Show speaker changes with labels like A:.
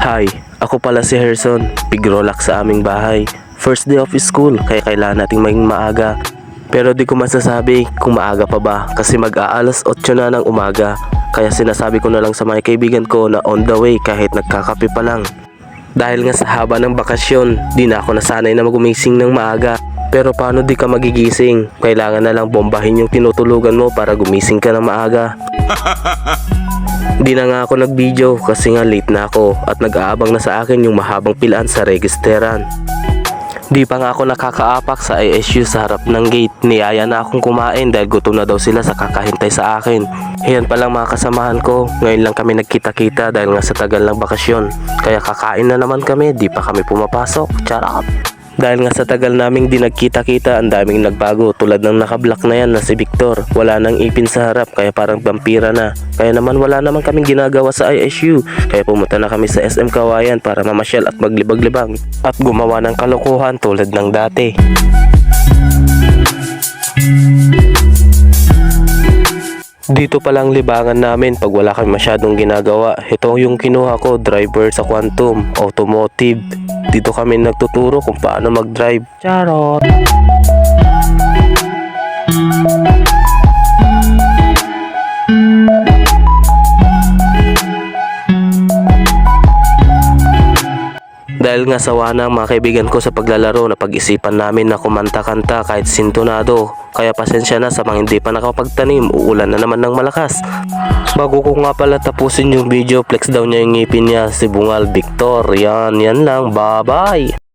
A: Hi, ako pala si Herson, pigrolak sa aming bahay. First day of school, kaya kailangan nating maging maaga. Pero di ko masasabi kung maaga pa ba kasi mag-aalas 8 na ng umaga. Kaya sinasabi ko na lang sa mga kaibigan ko na on the way kahit nagkakape pa lang. Dahil nga sa haba ng bakasyon, di na ako nasanay na magumising ng maaga. Pero paano di ka magigising? Kailangan na lang bombahin yung tinutulugan mo para gumising ka ng maaga. Di na nga ako nag-video kasi nga late na ako at nag-aabang na sa akin yung mahabang pilaan sa registeran. Di pa nga ako nakakaapak sa ISU sa harap ng gate. Niyaya na akong kumain dahil gutom na daw sila sa kakahintay sa akin. Ayan palang mga kasamahan ko. Ngayon lang kami nagkita-kita dahil nga sa tagal ng bakasyon. Kaya kakain na naman kami, di pa kami pumapasok. Charot! Dahil nga sa tagal naming di nagkita-kita, ang daming nagbago tulad ng nakablock na yan na si Victor. Wala nang ipin sa harap kaya parang vampira na. Kaya naman wala naman kaming ginagawa sa ISU. Kaya pumunta na kami sa SM Kawayan para mamasyal at maglibag-libang. At gumawa ng kalokohan tulad ng dati. Dito palang libangan namin pag wala kami masyadong ginagawa. Ito yung kinuha ko, driver sa Quantum Automotive. Dito kami nagtuturo kung paano mag-drive. Charot! Dahil nga sawa na ang mga kaibigan ko sa paglalaro, na pag-isipan namin na kumanta-kanta kahit sintonado. Kaya pasensya na sa mga hindi pa nakapagtanim, uulan na naman ng malakas. Bago ko nga pala tapusin yung video, flex daw niya yung ngipin niya, si Bungal Victor. Yan lang, bye bye!